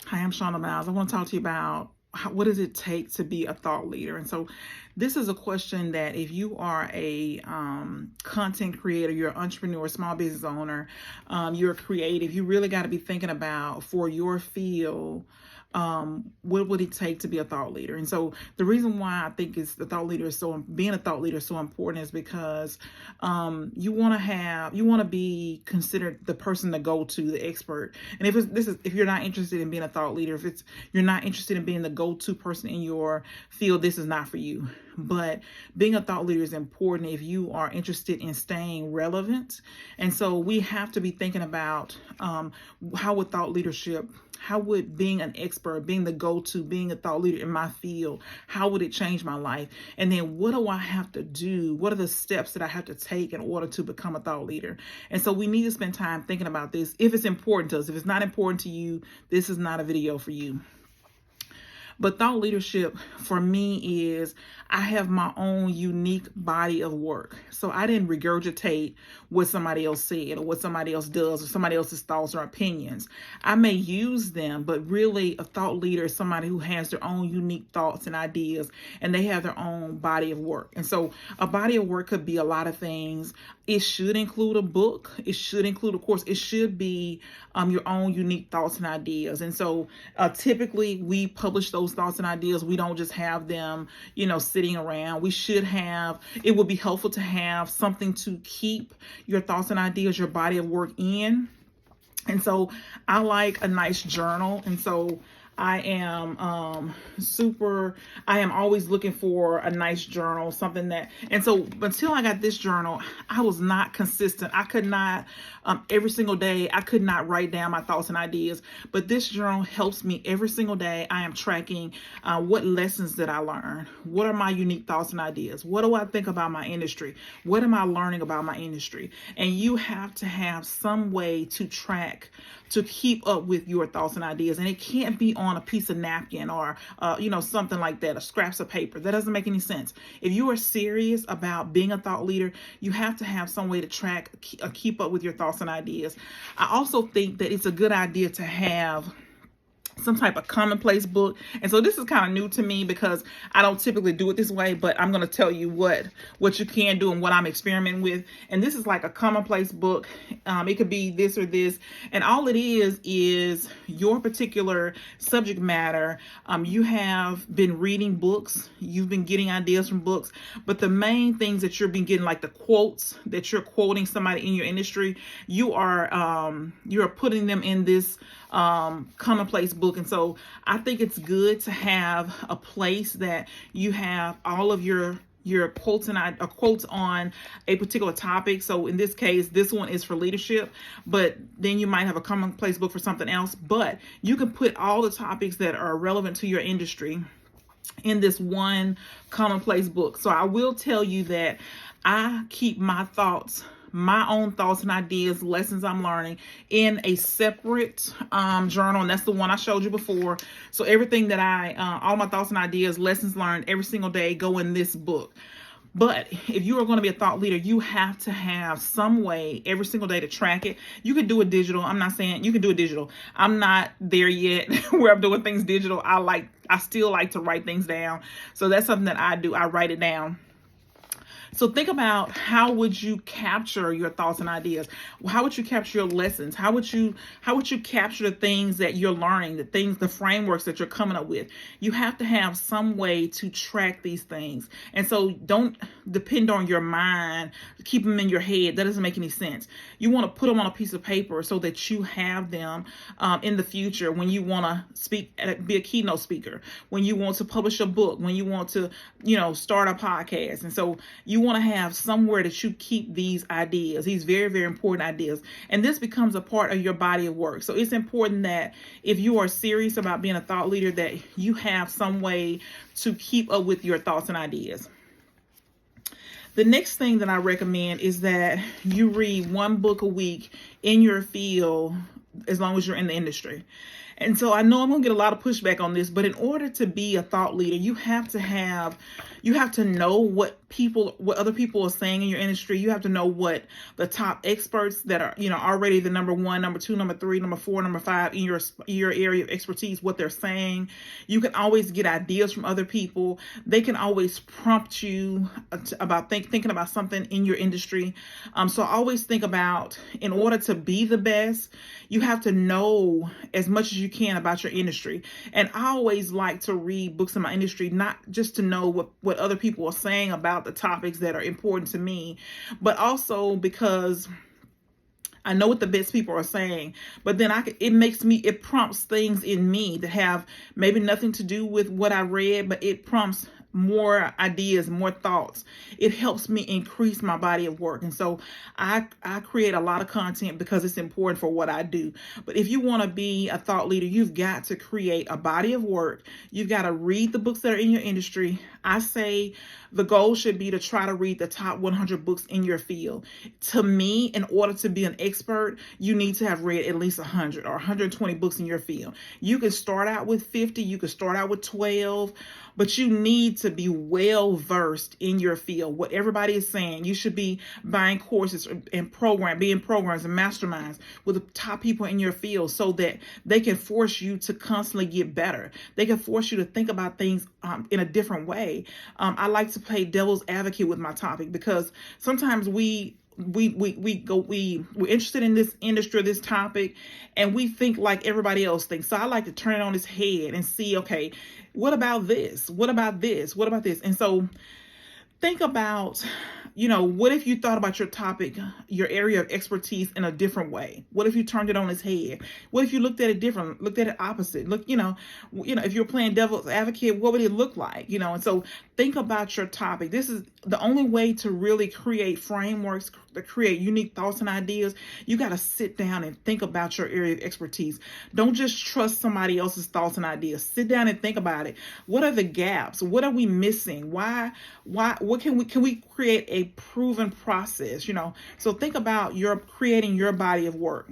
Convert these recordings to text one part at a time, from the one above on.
Hi, I'm Shauna Miles. I want to talk to you about what does it take to be a thought leader. And so this is a question that if you are a content creator, you're an entrepreneur, small business owner, you're a creative, you really got to be thinking about for your field, what would it take to be a thought leader? And so the reason why I think is the thought leader is being a thought leader is so important is because you want to be considered the person to go to, the expert. And if you're not interested in being a thought leader, if you're not interested in being the go-to person in your field, this is not for you. But being a thought leader is important if you are interested in staying relevant. And so we have to be thinking about how would being an expert, being the go-to, being a thought leader in my field, how would it change my life? And then what do I have to do? What are the steps that I have to take in order to become a thought leader? And so we need to spend time thinking about this if it's important to us. If it's not important to you, this is not a video for you. But thought leadership for me is I have my own unique body of work. So I didn't regurgitate what somebody else said or what somebody else does or somebody else's thoughts or opinions. I may use them, but really a thought leader is somebody who has their own unique thoughts and ideas, and they have their own body of work. And so a body of work could be a lot of things. It should include a book. It should include a course. It should be your own unique thoughts and ideas. And so typically we publish those thoughts and ideas. We don't just have them, sitting around. It would be helpful to have something to keep your thoughts and ideas, your body of work in. And so I like a nice journal. And so I am always looking for a nice journal, and so until I got this journal, I was not consistent. I could not, every single day, I could not write down my thoughts and ideas, but this journal helps me every single day. I am tracking what lessons did I learn? What are my unique thoughts and ideas? What do I think about my industry? What am I learning about my industry? And you have to have some way to track, to keep up with your thoughts and ideas. And it can't be on a piece of napkin or, something like that, or scraps of paper. That doesn't make any sense. If you are serious about being a thought leader, you have to have some way to track, keep up with your thoughts and ideas. I also think that it's a good idea to have some type of commonplace book. And so this is kind of new to me because I don't typically do it this way, but I'm going to tell you what you can do and what I'm experimenting with. And this is like a commonplace book. It could be this or this. And all it is your particular subject matter. You have been reading books. You've been getting ideas from books. But the main things that you've been getting, like the quotes that you're quoting somebody in your industry, you are putting them in this commonplace book. And so I think it's good to have a place that you have all of your quotes and quotes on a particular topic. So in this case, this one is for leadership, but then you might have a commonplace book for something else. But you can put all the topics that are relevant to your industry in this one commonplace book. So I will tell you that I keep my own thoughts and ideas, lessons I'm learning, in a separate journal, and that's the one I showed you before. So everything that all my thoughts and ideas, lessons learned every single day go in this book. But if you are going to be a thought leader, you have to have some way every single day to track it. You can do it digital. I'm not saying you can do it digital. I'm not there yet where I'm doing things digital. I still like to write things down. So that's something that I do. I write it down. So think about, how would you capture your thoughts and ideas? How would you capture your lessons? How would you capture the things that you're learning, the frameworks that you're coming up with? You have to have some way to track these things. And so don't depend on your mind, keep them in your head. That doesn't make any sense. You want to put them on a piece of paper so that you have them in the future when you want to speak, be a keynote speaker, when you want to publish a book, when you want to, start a podcast. And so you want to have somewhere that you keep these ideas, these very, very important ideas. And this becomes a part of your body of work. So it's important that if you are serious about being a thought leader, that you have some way to keep up with your thoughts and ideas. The next thing that I recommend is that you read one book a week in your field, as long as you're in the industry. And so I know I'm going to get a lot of pushback on this, but in order to be a thought leader, you have to know what what other people are saying in your industry. You have to know what the top experts that are, already the number one, number two, number three, number four, number five in your area of expertise, what they're saying. You can always get ideas from other people. They can always prompt you about thinking about something in your industry. So always think about, in order to be the best, you have to know as much as you can about your industry. And I always like to read books in my industry, not just to know what other people are saying about the topics that are important to me, but also because I know what the best people are saying, but then it prompts things in me that have maybe nothing to do with what I read, but it prompts more ideas, more thoughts. It helps me increase my body of work. And so I create a lot of content because it's important for what I do. But if you want to be a thought leader, you've got to create a body of work. You've got to read the books that are in your industry. I say the goal should be to try to read the top 100 books in your field. To me, in order to be an expert, you need to have read at least 100 or 120 books in your field. You can start out with 50, you can start out with 12, but you need to be well versed in your field. What everybody is saying, you should be buying courses and being programs and masterminds with the top people in your field so that they can force you to constantly get better. They can force you to think about things in a different way. I like to play devil's advocate with my topic because sometimes we're interested in this industry, this topic, and we think like everybody else thinks. So I like to turn it on its head and see, okay, what about this? What about this? What about this? And so think about, what if you thought about your topic, your area of expertise in a different way? What if you turned it on its head? What if you looked at it different, looked at it opposite? If you're playing devil's advocate, what would it look like? And so think about your topic. This is the only way to really create frameworks, to create unique thoughts and ideas. You got to sit down and think about your area of expertise. Don't just trust somebody else's thoughts and ideas. Sit down and think about it. What are the gaps? What are we missing? What can we create a proven process? So think about creating your body of work.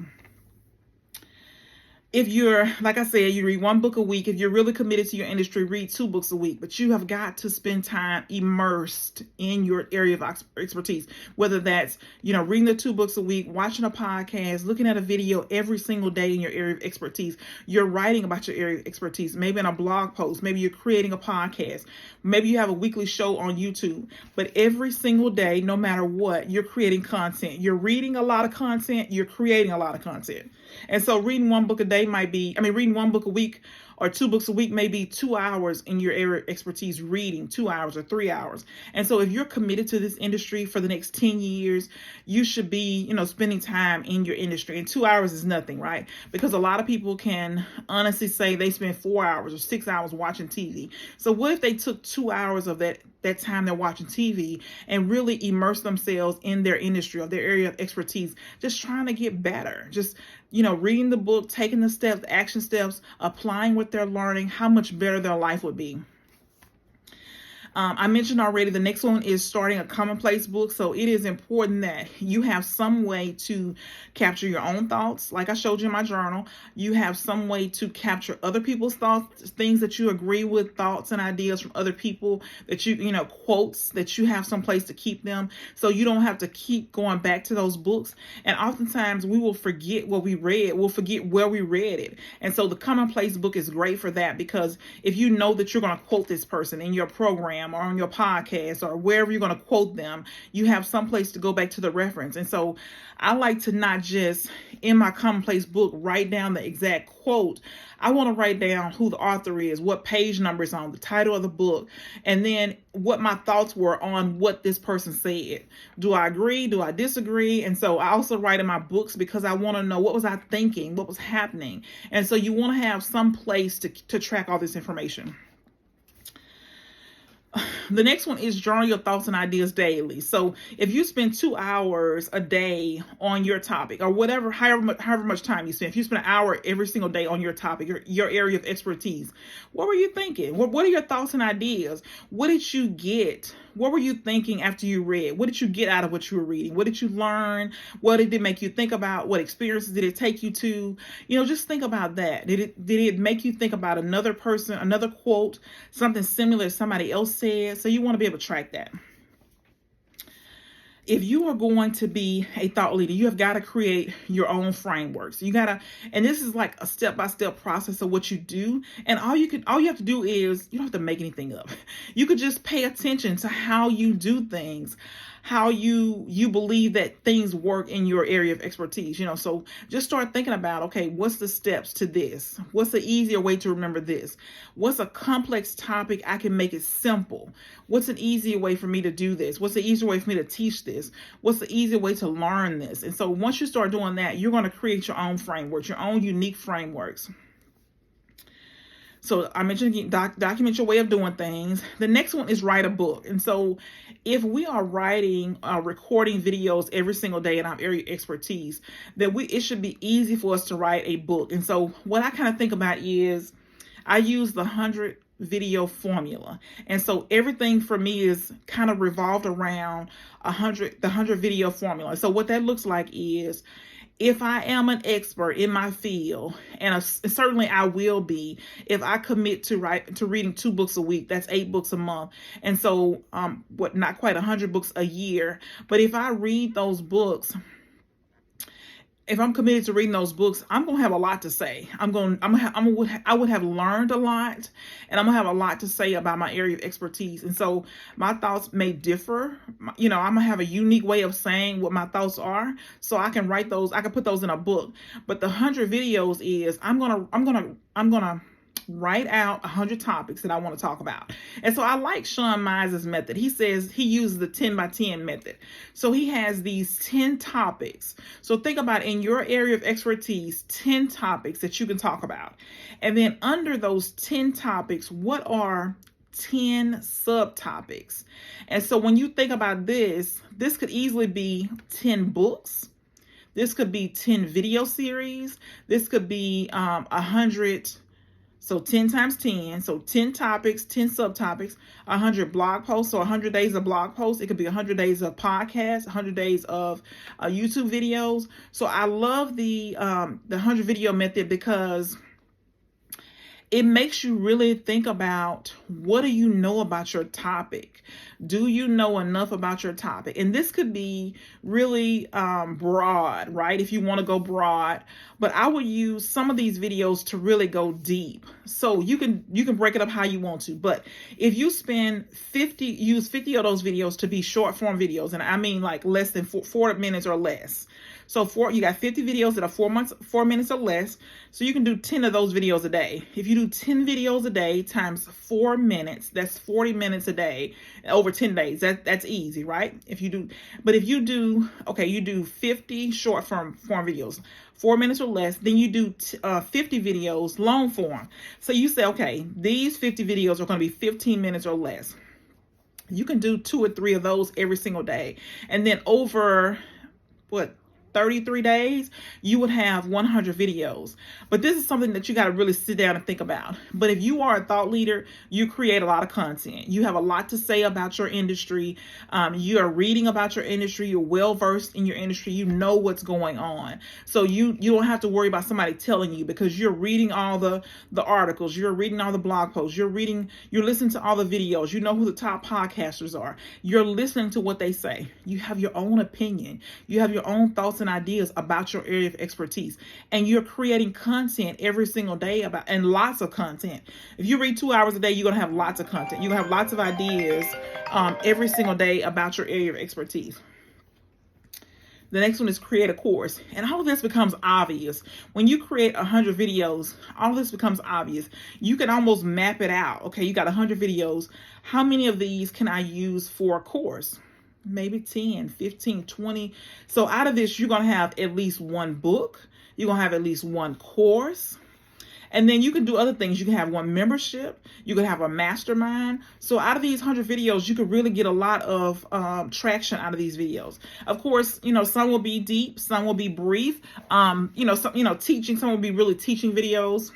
If you're, like I said, you read one book a week. If you're really committed to your industry, read 2 books a week. But you have got to spend time immersed in your area of expertise, whether that's, reading the 2 books a week, watching a podcast, looking at a video every single day in your area of expertise. You're writing about your area of expertise, maybe in a blog post, maybe you're creating a podcast, maybe you have a weekly show on YouTube. But every single day, no matter what, you're creating content. You're reading a lot of content, you're creating a lot of content. And so reading one book a week or 2 books a week may be 2 hours in your area of expertise, reading 2 hours or 3 hours. And so if you're committed to this industry for the next 10 years, you should be, spending time in your industry. And 2 hours is nothing, right? Because a lot of people can honestly say they spend 4 hours or 6 hours watching TV. So what if they took 2 hours of that time they're watching TV and really immerse themselves in their industry or their area of expertise, just trying to get better, just, reading the book, taking the steps, the action steps, applying what they're learning, how much better their life would be. I mentioned already the next one is starting a commonplace book. So it is important that you have some way to capture your own thoughts. Like I showed you in my journal, you have some way to capture other people's thoughts, things that you agree with, thoughts and ideas from other people that quotes that you have some place to keep them. So you don't have to keep going back to those books. And oftentimes we will forget what we read. We'll forget where we read it. And so the commonplace book is great for that, because if you know that you're going to quote this person in your program or on your podcast or wherever you're going to quote them, you have some place to go back to the reference. And so I like to not just in my commonplace book write down the exact quote. I want to write down who the author is, what page number is on, the title of the book, and then what my thoughts were on what this person said. Do I agree? Do I disagree? And so I also write in my books because I want to know, what was I thinking? What was happening? And so you want to have some place to track all this information. The next one is journal your thoughts and ideas daily. So if you spend 2 hours a day on your topic, or whatever, however much time you spend, if you spend an hour every single day on your topic, your area of expertise, what were you thinking? What are your thoughts and ideas? What did you get? What were you thinking after you read? What did you get out of what you were reading? What did you learn? What did it make you think about? What experiences did it take you to? Just think about that. Did it make you think about another person, another quote, something similar to somebody else said? So you want to be able to track that. if you are going to be a thought leader, you have got to create your own frameworks. You gotta, and this is like a step-by-step process of what you do. And all you have to do is, you don't have to make anything up. You could just pay attention to how you do things, how you believe that things work in your area of expertise. So just start thinking about, okay, what's the steps to this? What's the easier way to remember this? What's a complex topic I can make it simple? What's an easier way for me to do this? What's the easier way for me to teach this? What's the easier way to learn this? And so once you start doing that, you're going to create your own frameworks, your own unique frameworks. So I mentioned document your way of doing things. The next one is write a book. And so if we are writing, recording videos every single day in our area of expertise, then it should be easy for us to write a book. And so what I kind of think about is I use the 100 video formula. And so everything for me is kind of revolved around the 100 video formula. So what that looks like is, if I am an expert in my field, and certainly I will be, if I commit to reading 2 books a week, that's 8 books a month. And so, not quite 100 books a year, but if I read those books, if I'm committed to reading those books, I'm going to have a lot to say. I would have learned a lot, and I'm going to have a lot to say about my area of expertise. And so my thoughts may differ. I'm going to have a unique way of saying what my thoughts are. So I can write those, I can put those in a book. But the 100 videos is, I'm going to write out 100 topics that I want to talk about. And so I like Sean Mises' method. He says he uses the 10 by 10 method. So he has these 10 topics. So think about, in your area of expertise, 10 topics that you can talk about. And then under those 10 topics, what are 10 subtopics? And so when you think about this could easily be 10 books. This could be 10 video series. This could be 100. So 10 times 10, so 10 topics, 10 subtopics, 100 blog posts, so 100 days of blog posts. It could be 100 days of podcasts, 100 days of YouTube videos. So I love the 100 video method because it makes you really think about, what do you know about your topic? Do you know enough about your topic? And this could be really broad, right? If you want to go broad, but I would use some of these videos to really go deep. So you can break it up how you want to, but if you use 50 of those videos to be short form videos, and I mean like less than 4 minutes or less. So you got 50 videos that are 4 minutes or less. So you can do 10 of those videos a day. If you do 10 videos a day times 4 minutes, that's 40 minutes a day over 10 days. That's easy, right? You do 50 short form videos, 4 minutes or less, then you do 50 videos long form. So you say, okay, these 50 videos are going to be 15 minutes or less. You can do 2 or 3 of those every single day. And then over 33 days, you would have 100 videos. But this is something that you got to really sit down and think about. But if you are a thought leader, you create a lot of content. You have a lot to say about your industry. You are reading about your industry. You're well versed in your industry. You know what's going on. So you don't have to worry about somebody telling you, because you're reading all the articles. You're reading all the blog posts. You're listening to all the videos. You know who the top podcasters are. You're listening to what they say. You have your own opinion. You have your own thoughts and ideas about your area of expertise, and you're creating content every single day and lots of content. If you read 2 hours a day, you're going to have lots of content. You're going to have lots of ideas every single day about your area of expertise. The next one is create a course. And all of this becomes obvious. When you create 100 videos, all of this becomes obvious. You can almost map it out. Okay, you got 100 videos. How many of these can I use for a course? Maybe 10, 15, 20. So out of this, you're going to have at least 1 book. You're going to have at least 1 course. And then you can do other things. You can have 1 membership. You can have a mastermind. So out of these 100 videos, you could really get a lot of traction out of these videos. Of course, some will be deep. Some will be brief. Teaching. Some will be really teaching videos.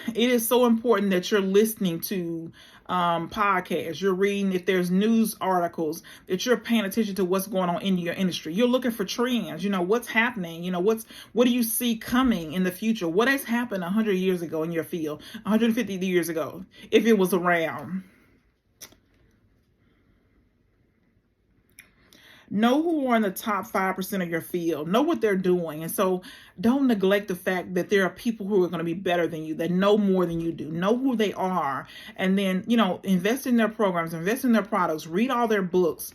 It is so important that you're listening to podcasts, you're reading, if there's news articles, that you're paying attention to what's going on in your industry. You're looking for trends, what's happening, what do you see coming in the future? What has happened 100 years ago in your field, 150 years ago, if it was around? Know who are in the top 5% of your field. Know what they're doing. And so don't neglect the fact that there are people who are going to be better than you, that know more than you do. Know who they are. And then, invest in their programs, invest in their products, read all their books,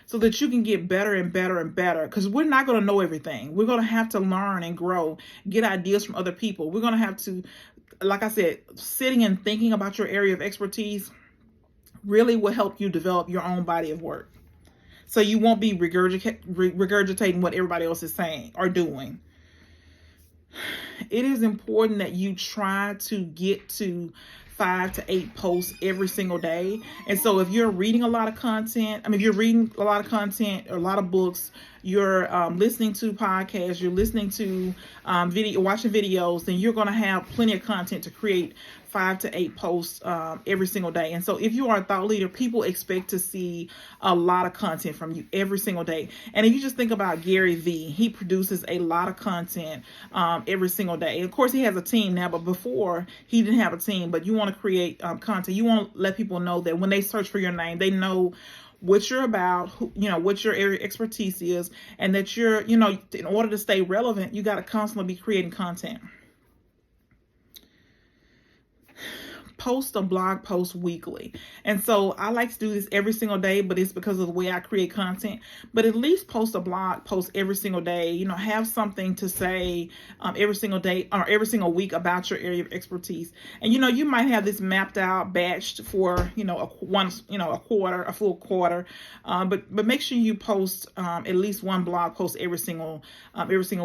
so that you can get better and better and better. Because we're not going to know everything. We're going to have to learn and grow, get ideas from other people. We're going to have to, like I said, sitting and thinking about your area of expertise really will help you develop your own body of work. So you won't be regurgitating what everybody else is saying or doing. It is important that you try to get to 5 to 8 posts every single day. And so if you're reading a lot of content, if you're reading a lot of content or a lot of books, you're listening to podcasts, you're listening to watching videos, then you're going to have plenty of content to create 5 to 8 posts every single day. And so if you are a thought leader, people expect to see a lot of content from you every single day. And if you just think about Gary Vee, he produces a lot of content every single day. And of course, he has a team now, but before he didn't have a team. But you want to create content. You want to let people know that when they search for your name, they know what you're about, what your area of expertise is, and that you're, in order to stay relevant, you got to constantly be creating content. Post a blog post weekly. And so I like to do this every single day, but it's because of the way I create content. But at least post a blog post every single day. Have something to say every single day or every single week about your area of expertise. And you might have this mapped out, batched for a full quarter. But make sure you post at least one blog post every single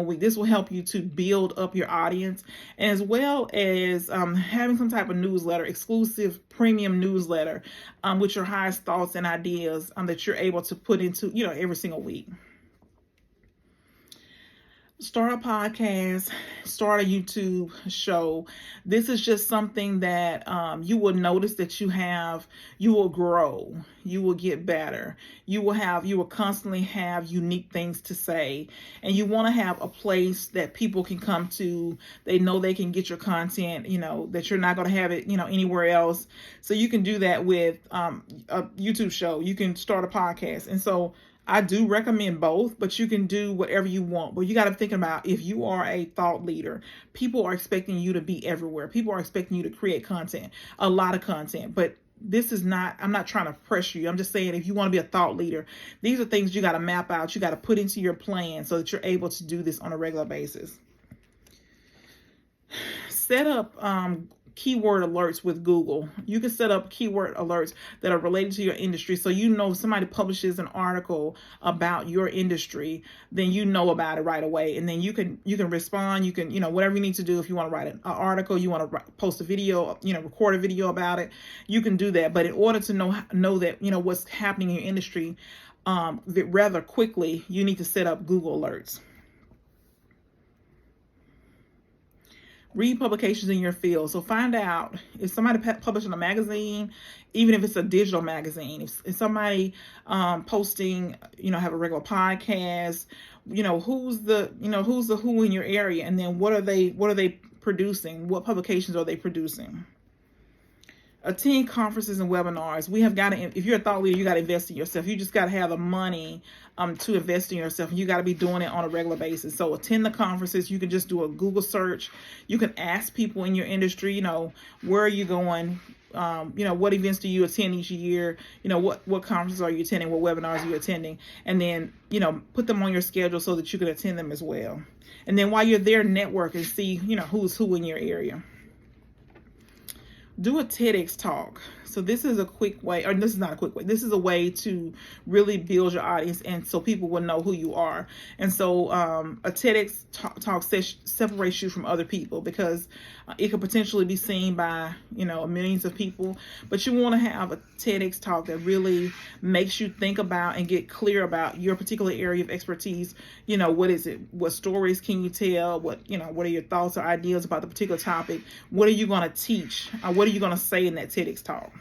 week. This will help you to build up your audience, and as well as having some type of newsletter, exclusive premium newsletter with your highest thoughts and ideas that you're able to put into every single week. Start a podcast, start a YouTube show. This is just something that you will notice that you will grow, you will get better, you will constantly have unique things to say, and you want to have a place that people can come to. They know they can get your content, that you're not going to have it, anywhere else. So you can do that with a YouTube show. You can start a podcast. And so I do recommend both, but you can do whatever you want. But you got to think about, if you are a thought leader, people are expecting you to be everywhere. People are expecting you to create content, a lot of content. But I'm not trying to pressure you. I'm just saying, if you want to be a thought leader, these are things you got to map out. You got to put into your plan so that you're able to do this on a regular basis. Set up keyword alerts with Google. You can set up keyword alerts that are related to your industry. So if somebody publishes an article about your industry, then you know about it right away. And then you can respond. You can, whatever you need to do. If you want to write an article, you want to post a video, record a video about it, you can do that. But in order to know that, what's happening in your industry rather quickly, you need to set up Google alerts. Read publications in your field. So find out if somebody published in a magazine, even if it's a digital magazine, if somebody posting, have a regular podcast, who's the who in your area, and then what are they producing? What publications are they producing? Attend conferences and webinars. If you're a thought leader, you got to invest in yourself. You just got to have the money to invest in yourself. You got to be doing it on a regular basis. So attend the conferences. You can just do a Google search. You can ask people in your industry, where are you going? What events do you attend each year? What conferences are you attending? What webinars are you attending? And then, put them on your schedule so that you can attend them as well. And then while you're there, network and see, who's who in your area. Do a TEDx talk. So this is a quick way, or this is not a quick way. This is a way to really build your audience, and so people will know who you are. And so a TEDx talk separates you from other people, because it could potentially be seen by millions of people. But you want to have a TEDx talk that really makes you think about and get clear about your particular area of expertise. What is it? What stories can you tell? What are your thoughts or ideas about the particular topic? What are you going to teach? What are you going to say in that TEDx talk?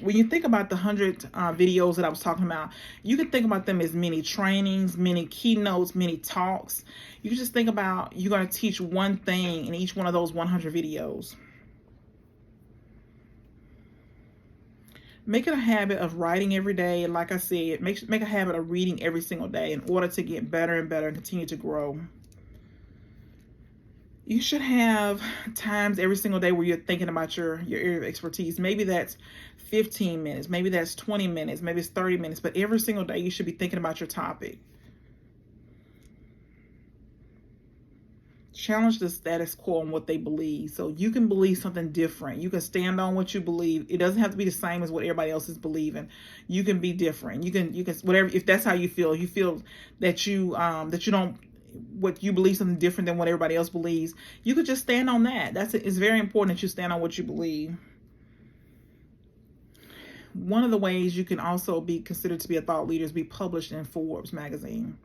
When you think about the 100 videos that I was talking about, you can think about them as mini trainings, mini keynotes, mini talks. You can just think about, you're going to teach one thing in each one of those 100 videos. Make it a habit of writing every day. And like I said, make a habit of reading every single day in order to get better and better and continue to grow. You should have times every single day where you're thinking about your area of expertise. Maybe that's 15 minutes, maybe that's 20 minutes, maybe it's 30 minutes, but every single day you should be thinking about your topic. Challenge the status quo on what they believe. So you can believe something different. You can stand on what you believe. It doesn't have to be the same as what everybody else is believing. You can be different. You can whatever, if that's how you feel that you don't, what you believe something different than what everybody else believes, you could just stand on that. It's very important that you stand on what you believe. One of the ways you can also be considered to be a thought leader is be published in Forbes magazine.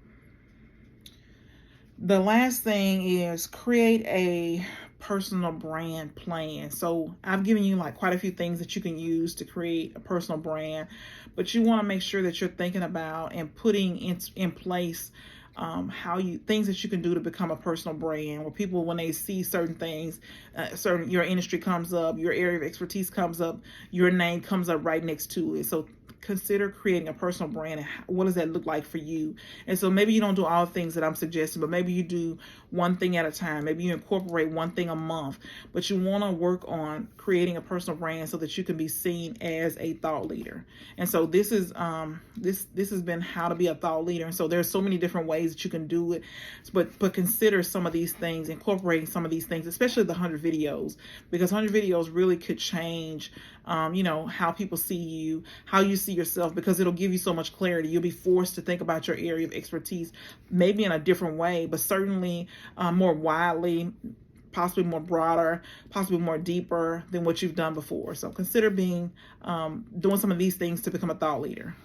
The last thing is create a personal brand plan. So I've given you like quite a few things that you can use to create a personal brand, but you want to make sure that you're thinking about and putting in place things that you can do to become a personal brand, where people, when they see certain things, your industry comes up, your area of expertise comes up, your name comes up right next to it. So consider creating a personal brand, and what does that look like for you? And so maybe you don't do all the things that I'm suggesting, but maybe you do one thing at a time. Maybe you incorporate one thing a month, but you want to work on creating a personal brand so that you can be seen as a thought leader. And so this is this has been how to be a thought leader. And so there's so many different ways that you can do it, but consider some of these things, incorporating some of these things, especially the 100 videos, because 100 videos really could change how people see you, how you see yourself, because it'll give you so much clarity. You'll be forced to think about your area of expertise, maybe in a different way, but certainly more widely, possibly more broader, possibly more deeper than what you've done before. So consider doing some of these things to become a thought leader.